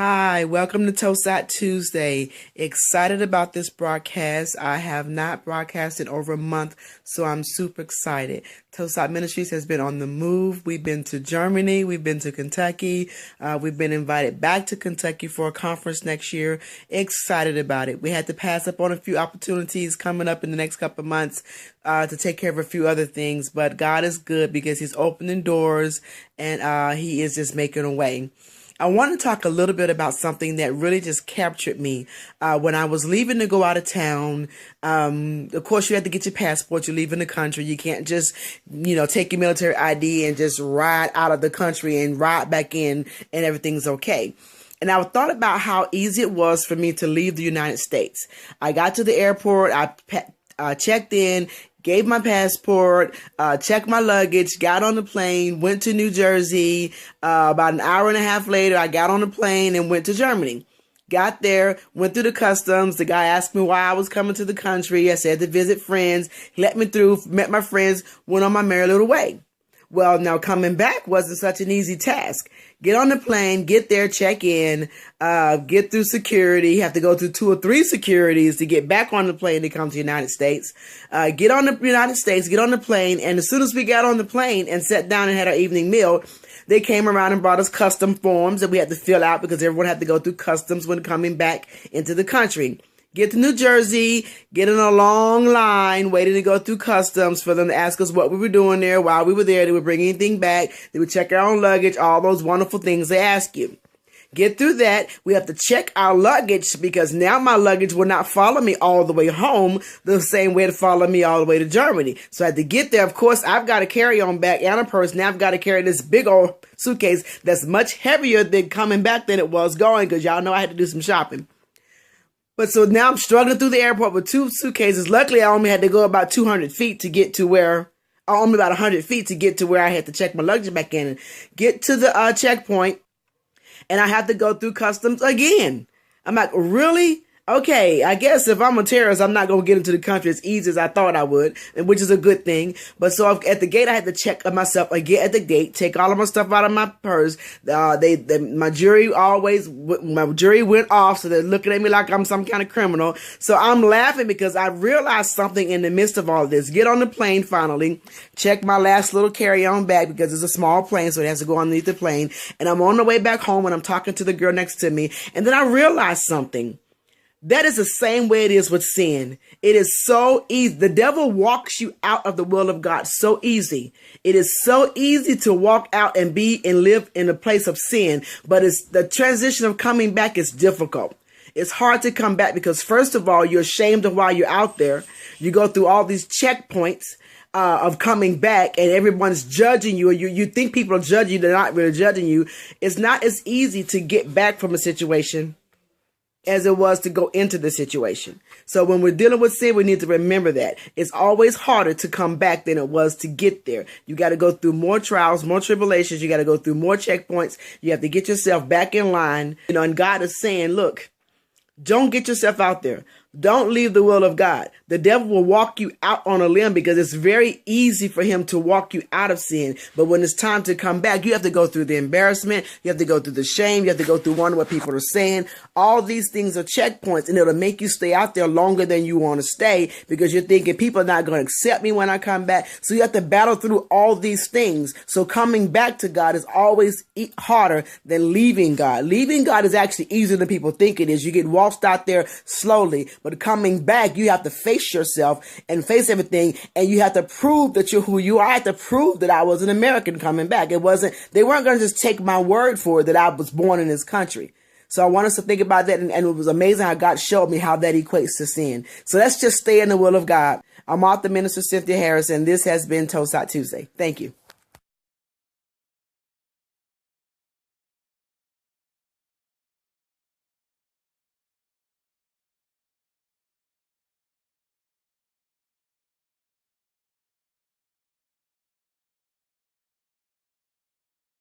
Hi, welcome to TOSOT Tuesday. Excited about this broadcast. I have not broadcasted over a month, so I'm super excited. TOSOT Ministries has been on the move. We've been to Germany. We've been to Kentucky. We've been invited back to Kentucky for a conference next year. Excited about it. We had to pass up on a few opportunities coming up in the next couple of months to take care of a few other things, but God is good because He's opening doors and He is just making a way. I want to talk a little bit about something that really just captured me when I was leaving to go out of town. Of course, you have to get your passport. You're leaving the country. You can't just, take your military ID and just ride out of the country and ride back in and everything's okay. And I thought about how easy it was for me to leave the United States. I got to the airport. I checked in, gave my passport, checked my luggage, got on the plane, went to New Jersey. About an hour and a half later, I got on the plane and went to Germany. Got there, went through the customs. The guy asked me why I was coming to the country. I said to visit friends. He let me through, met my friends, went on my merry little way. Well, now coming back wasn't such an easy task. Get on the plane, get there, check in, get through security. You have to go through 2 or 3 securities to get back on the plane to come to the United States. Get on the United States, get on the plane. And as soon as we got on the plane and sat down and had our evening meal, they came around and brought us custom forms that we had to fill out because everyone had to go through customs when coming back into the country. Get to New Jersey, get in a long line, waiting to go through customs for them to ask us what we were doing there while we were there. They would bring anything back. They would check our own luggage, all those wonderful things they ask you. Get through that. We have to check our luggage because now my luggage will not follow me all the way home the same way to follow me all the way to Germany. So I had to get there. Of course, I've got a carry-on bag and a purse. Now I've got to carry this big old suitcase that's much heavier than coming back than it was going because y'all know I had to do some shopping. But so now I'm struggling through the airport with 2 suitcases. Luckily, I only had to go about 200 feet to get to where, only about 100 feet to get to where I had to check my luggage back in and get to the checkpoint. And I have to go through customs again. I'm like, really? Okay, I guess if I'm a terrorist, I'm not going to get into the country as easy as I thought I would, and which is a good thing. But so at the gate, I had to check myself again at the gate, take all of my stuff out of my purse. My jury went off, so they're looking at me like I'm some kind of criminal. So I'm laughing because I realized something in the midst of all this. Get on the plane finally, check my last little carry-on bag because it's a small plane, so it has to go underneath the plane. And I'm on the way back home, and I'm talking to the girl next to me, and then I realized something. That is the same way it is with sin. It is so easy. The devil walks you out of the will of God so easy. It is so easy to walk out and be and live in a place of sin, but it's the transition of coming back is difficult. It's hard to come back because first of all, you're ashamed of why you're out there. You go through all these checkpoints of coming back and everyone's judging you, or you think people are judging you. They're not really judging you. It's not as easy to get back from a situation as it was to go into the situation. So when we're dealing with sin, we need to remember that it's always harder to come back than it was to get there. You got to go through more trials, more tribulations. You got to go through more checkpoints. You have to get yourself back in line. And God is saying, look, don't get yourself out there. Don't leave the will of God. The devil will walk you out on a limb because it's very easy for him to walk you out of sin. But when it's time to come back, you have to go through the embarrassment. You have to go through the shame. You have to go through wondering what people are saying. All these things are checkpoints, and it'll make you stay out there longer than you want to stay because you're thinking people are not going to accept me when I come back. So you have to battle through all these things. So coming back to God is always harder than leaving God. Leaving God is actually easier than people think it is. You get waltzed out there slowly. But coming back, you have to face yourself and face everything. And you have to prove that you're who you are. I had to prove that I was an American coming back. They weren't going to just take my word for it that I was born in this country. So I want us to think about that. And it was amazing how God showed me how that equates to sin. So let's just stay in the will of God. I'm author Minister Cynthia Harris, and this has been TOSOT Tuesday. Thank you.